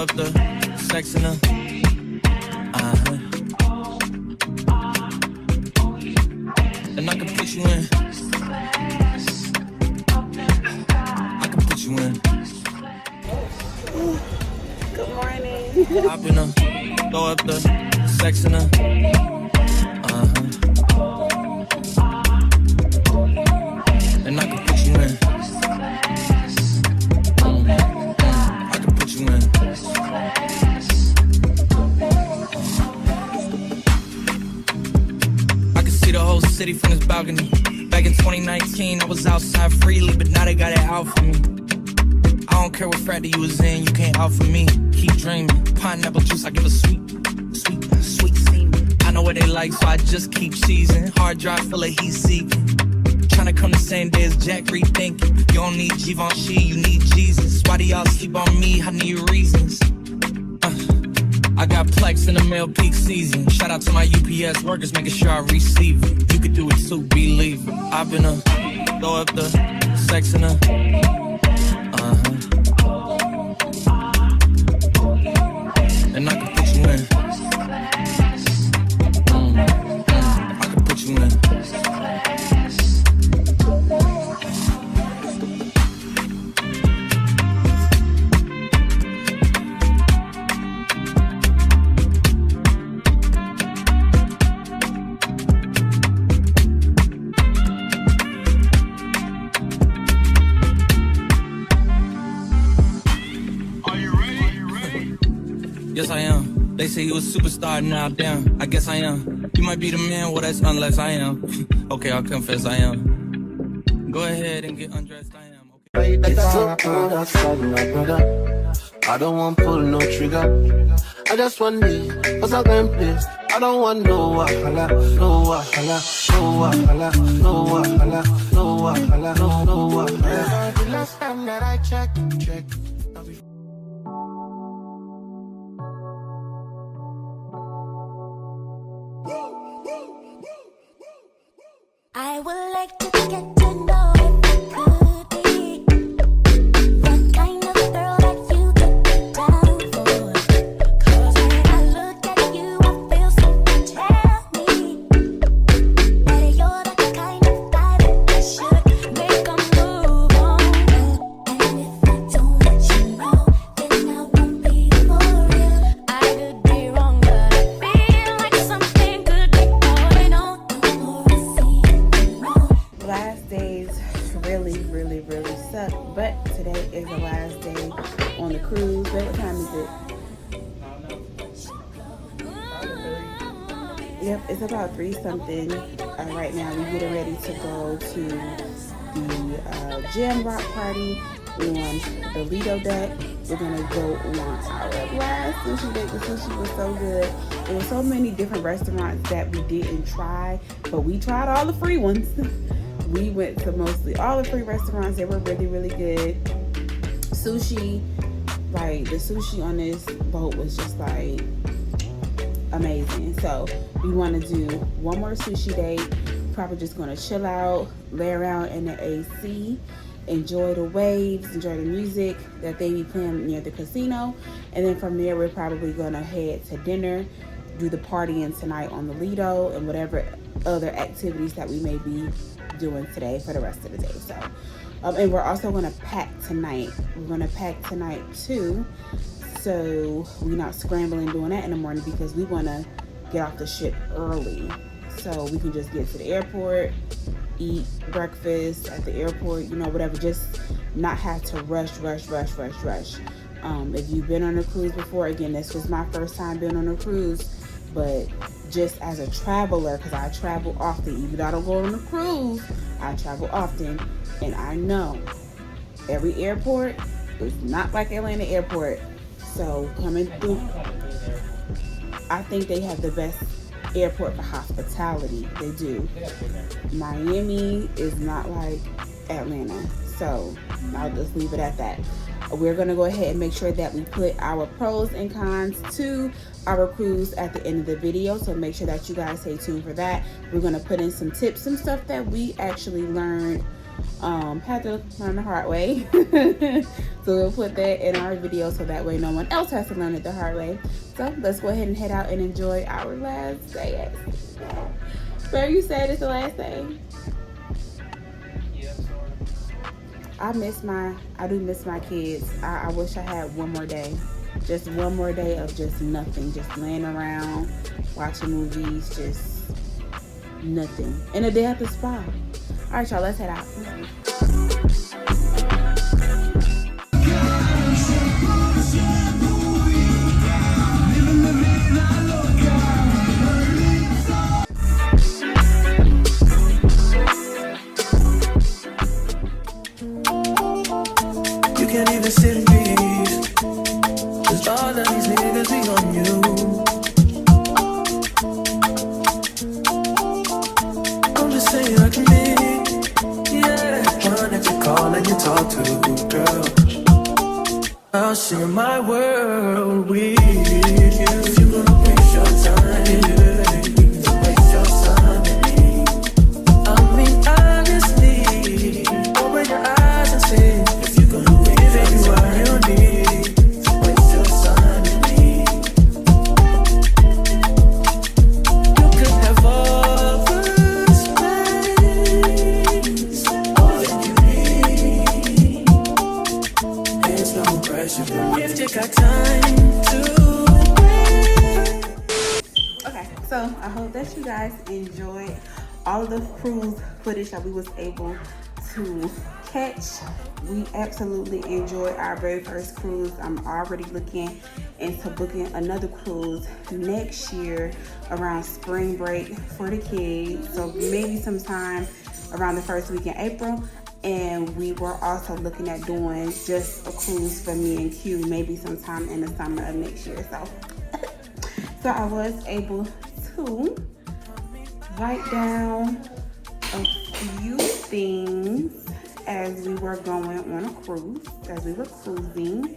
up the sex in her. And I can put you in. I can put you in. Good morning. Hop in her, throw up the sex in her. And I can put you in. I can put you in. I can see the whole city from this balcony. Back in 2019, I was outside freely, but now they got it out for me. I don't care what frat you was in, you can't out for me. Keep dreaming, pineapple juice, I give a sweet semen. I know what they like, so I just keep cheesing. Hard drive full of heat seeking. Tryna come the same day as Jack, rethinking. You don't need Givenchy, you need Jesus. Why do y'all sleep on me? I need reasons. I got Plex in the mail peak season. Shout out to my UPS workers, making sure I receive it. You could do it too, believe it. I've been throw up the sex in her. And I can put you in. I can put you in. Yes, I am. They say you a superstar, now damn. I guess I am. You might be the man, well, that's unless I am. Okay, I'll confess I am. Go ahead and get undressed, I am. Okay. I don't want pull no trigger. I just want me, cause I can play. I don't want no wahala, no wahala, no wahala, no wahala, no wahala, no wahala. The last time that I checked. I would like to get to know if it could be the kind of girl that you could be down for. Cause when I look at you, I feel something tell me that you're the kind of guy that I should make a move on. And if I don't let you know, then I won't be for real. I could be wrong, but I feel like something could be going on. Last days really suck, but today is the last day on the cruise. Wait, what time is it? Yep, it's about 3 something right now. We're getting ready to go to the Jam Rock party on the Lido deck. We're gonna go on our last sushi date. The sushi was so good. There were so many different restaurants that we didn't try, but we tried all the free ones. We went to mostly all the free restaurants. They were really good. Sushi, like the sushi on this boat was just like amazing. So we want to do one more sushi date. Probably just gonna chill out, lay around in the AC, enjoy the waves, enjoy the music that they be playing near the casino, and then from there we're probably gonna head to dinner, do the partying tonight on the Lido, and whatever other activities that we may be doing today for the rest of the day. So and we're also going to pack tonight. We're going to pack tonight too, so we're not scrambling doing that in the morning, because we want to get off the ship early so we can just get to the airport, eat breakfast at the airport, you know, whatever, just not have to rush. If you've been on a cruise before, again, this was my first time being on a cruise, but just as a traveler, because I travel often, even though I don't go on a cruise, I travel often, and I know every airport is not like Atlanta airport. So coming through, I think they have the best airport for hospitality. They do. Miami is not like Atlanta, so I'll just leave it at that. We're going to go ahead and make sure that we put our pros and cons to our cruise at the end of the video, so make sure that you guys stay tuned for that. We're going to put in some tips, some stuff that we actually learned Had to learn the hard way. So we'll put that in our video so that way no one else has to learn it the hard way. So let's go ahead and head out and enjoy our last day. Where you said it's the last day? Yeah, sorry. I do miss my kids. I wish I had one more day. Just one more day of just nothing. Just laying around, watching movies, just nothing. And a day at the spa. All right, y'all, let's head out. You can't even sit in peace, 'cause all of these niggas be on you. I'm just saying I can be, yeah, one that you call and you talk to, girl. I'll share my world with you. If you wanna waste your time, waste your time with me. I mean honestly, open your eyes and see. If you gonna give it what you need, waste your time with me. You could have all the space, all that you need. There's no pressure if you got time to wait. Okay, so I hope that you guys enjoyed all of the cruise footage that we was able to catch. We absolutely enjoyed our very first cruise. I'm already looking into booking another cruise next year around spring break for the kids. So maybe sometime around the first week in April. And we were also looking at doing just a cruise for me and Q, maybe sometime in the summer of next year. So I was able to write down a few things as we were going on a cruise, as we were cruising.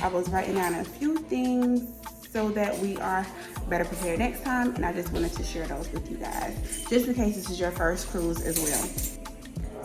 I was writing down a few things so that we are better prepared next time, and I just wanted to share those with you guys, just in case this is your first cruise as well.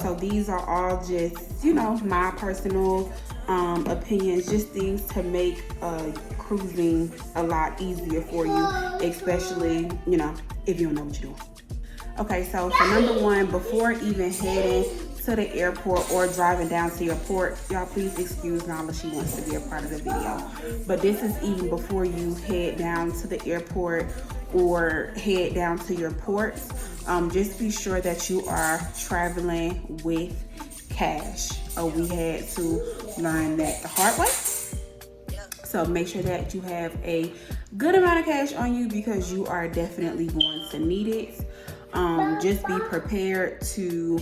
So these are all just, you know, my personal opinions, just things to make cruising a lot easier for you, especially, you know, if you don't know what you're doing. Okay, so for number one, before even heading to the airport or driving down to your port, y'all please excuse Nala, she wants to be a part of the video. But this is even before you head down to the airport or head down to your ports. Just be sure that you are traveling with cash. We had to learn that the hard way. So make sure that you have a good amount of cash on you because you are definitely going to need it. Just be prepared to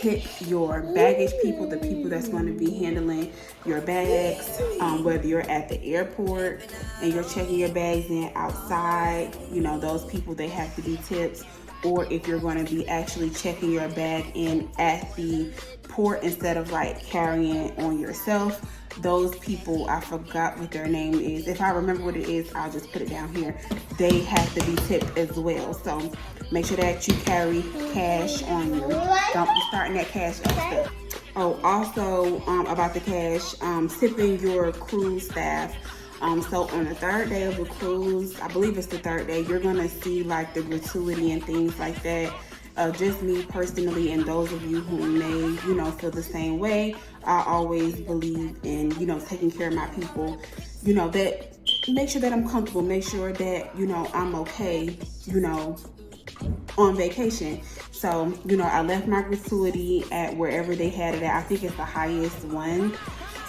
tip your baggage people, the people that's going to be handling your bags, whether you're at the airport and you're checking your bags in outside, you know, those people, they have to be tipped. Or if you're going to be actually checking your bag in at the port instead of like carrying it on yourself, those people, I forgot what their name is. If I remember what it is, I'll just put it down here. They have to be tipped as well. So make sure that you carry cash on you. Don't be starting that cash up stuff. Oh, also about the cash, tipping your cruise staff. So on the third day of the cruise, I believe it's the third day, you're gonna see like the gratuity and things like that. Just me personally, and those of you who may, you know, feel the same way, I always believe in, you know, taking care of my people, you know, that make sure that I'm comfortable, make sure that, you know, I'm okay, you know, on vacation. So, you know, I left my gratuity at wherever they had it at. I think it's the highest one.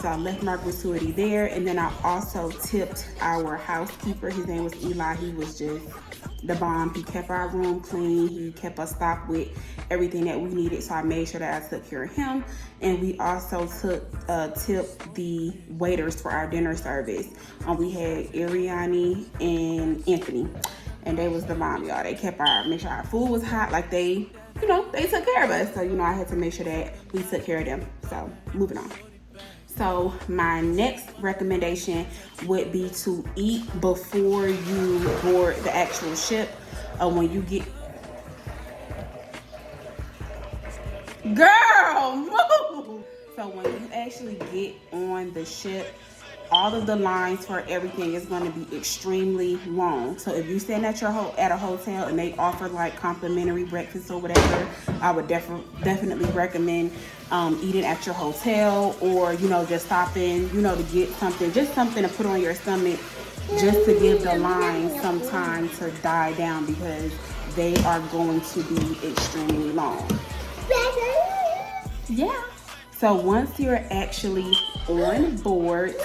So I left my gratuity there, and then I also tipped our housekeeper. His name was Eli. He was just the bomb. He kept our room clean. He kept us stocked with everything that we needed. So I made sure that I took care of him. And we also tipped the waiters for our dinner service. We had Ariani and Anthony, and they was the bomb, y'all. They kept make sure our food was hot. Like they, you know, they took care of us. So, you know, I had to make sure that we took care of them. So moving on. So my next recommendation would be to eat before you board the actual ship. When you get... Girl! So when you actually get on the ship, all of the lines for everything is going to be extremely long. So if you stand at at a hotel and they offer like complimentary breakfast or whatever, I would definitely recommend eating at your hotel, or just stopping to get something, just something to put on your stomach, just to give the line some time to die down, because they are going to be extremely long. Yeah. So once you're actually on board,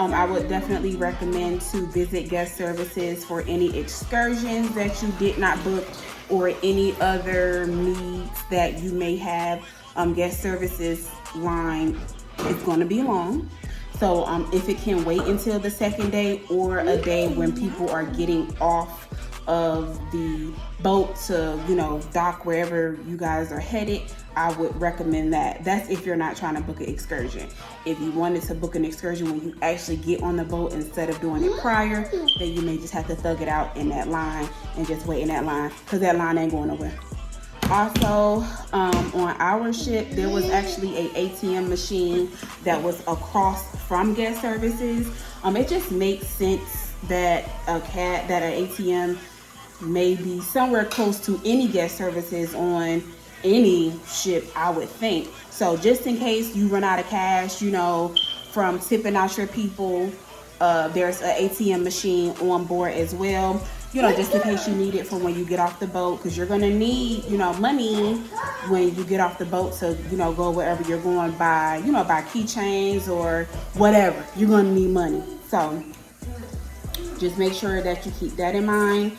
I would definitely recommend to visit guest services for any excursions that you did not book or any other needs that you may have. Guest services line is going to be long. So if it can wait until the second day or a day when people are getting off of the boat to dock wherever you guys are headed, I would recommend that. That's if you're not trying to book an excursion. If you wanted to book an excursion when you actually get on the boat instead of doing it prior, then you may just have to thug it out in that line and just wait in that line, because that line ain't going nowhere. Also, on our ship, there was actually a ATM machine that was across from guest services. It just makes sense that an ATM may be somewhere close to any guest services on any ship, I would think. So just in case you run out of cash, from tipping out your people, there's an ATM machine on board as well. Just in case you need it for when you get off the boat, because you're gonna need, money when you get off the boat to, go wherever you're going, buy keychains or whatever. You're gonna need money. So just make sure that you keep that in mind.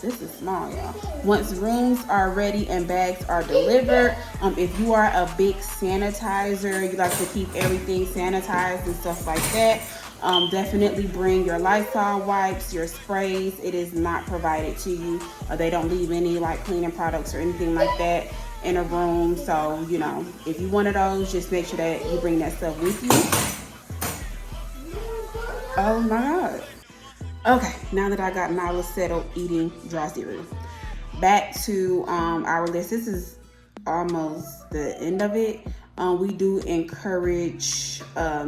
This is small, y'all. Once rooms are ready and bags are delivered, if you are a big sanitizer, you like to keep everything sanitized and stuff like that, definitely bring your Lysol wipes, your sprays. It is not provided to you. They don't leave any like cleaning products or anything like that in a room. So, if you wanted those, just make sure that you bring that stuff with you. Oh my God. Okay, now that I got Nyla settled eating dry cereal, back to our list. This is almost the end of it. We do encourage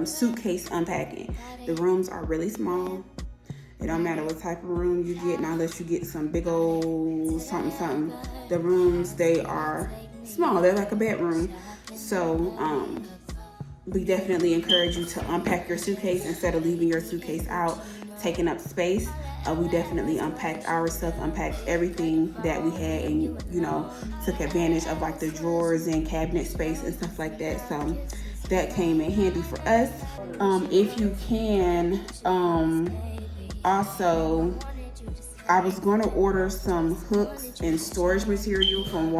suitcase unpacking. The rooms are really small. It don't matter what type of room you get, now unless you get some big old something. The rooms, they are small. They're like a bedroom. So we definitely encourage you to unpack your suitcase instead of leaving your suitcase out, taking up space. We definitely unpacked our stuff, unpacked everything that we had, and took advantage of like the drawers and cabinet space and stuff like that. So that came in handy for us. If you can, also, I was going to order some hooks and storage material from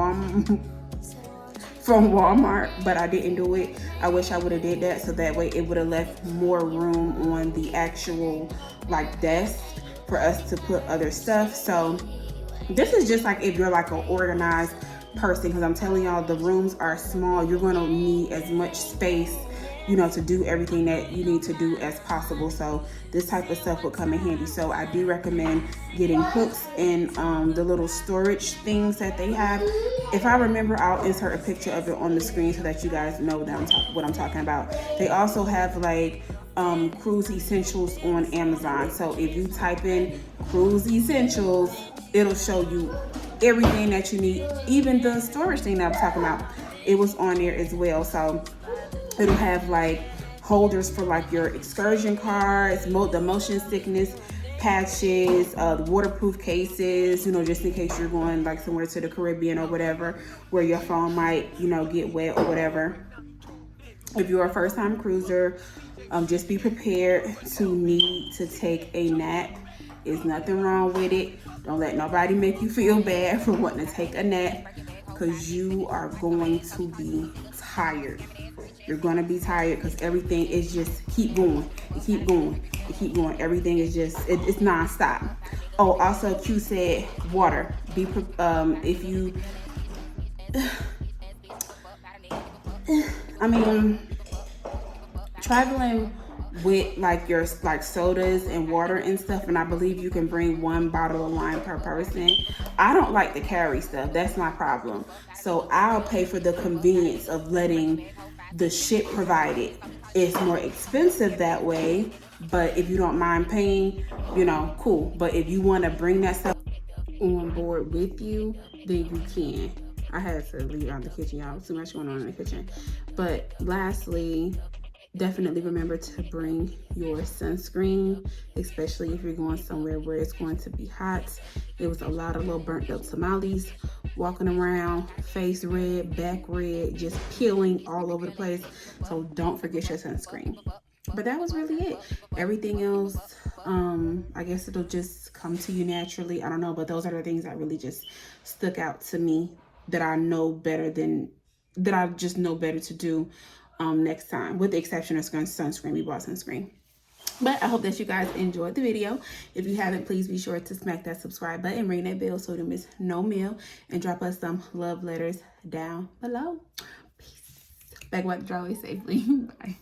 Walmart, but I didn't do it. I wish I would have did that, so that way it would have left more room on the actual like desk for us to put other stuff. So this is just like if you're like an organized person, because I'm telling y'all, the rooms are small. You're going to need as much space to do everything that you need to do as possible. So this type of stuff would come in handy. So I do recommend getting hooks and the little storage things that they have. If I remember, I'll insert a picture of it on the screen so that you guys know that what I'm talking about. They also have like cruise essentials on Amazon. So if you type in cruise essentials, it'll show you everything that you need. Even the storage thing that I'm talking about, it was on there as well. So it'll have like holders for like your excursion cards, the motion sickness patches, the waterproof cases, just in case you're going like somewhere to the Caribbean or whatever, where your phone might, get wet or whatever. If you're a first time cruiser, just be prepared to need to take a nap. There's nothing wrong with it. Don't let nobody make you feel bad for wanting to take a nap, because you are going to be tired. You're going to be tired because everything is just keep going. Everything is just, it's nonstop. Oh, also Q said water. If you, traveling with like your like sodas and water and stuff, and I believe you can bring 1 bottle of wine per person. I don't like to carry stuff. That's my problem. So I'll pay for the convenience of letting the ship provide it. It's more expensive that way, but if you don't mind paying, you know, cool. But if you want to bring that stuff on board with you, then you can. I had to leave out the kitchen, y'all. Too much going on in the kitchen. But lastly, definitely remember to bring your sunscreen, especially if you're going somewhere where it's going to be hot. It was a lot of little burnt up tamales walking around, face red, back red, just peeling all over the place. So don't forget your sunscreen. But that was really it. Everything else, I guess it'll just come to you naturally. I don't know, but those are the things that really just stuck out to me that I know better than, that I just know better to do next time, with the exception of sunscreen. We bought sunscreen. But I hope that you guys enjoyed the video. If you haven't, please be sure to smack that subscribe button, ring that bell so you don't miss no meal, and drop us some love letters down below. Peace. Back what draw safely. Bye.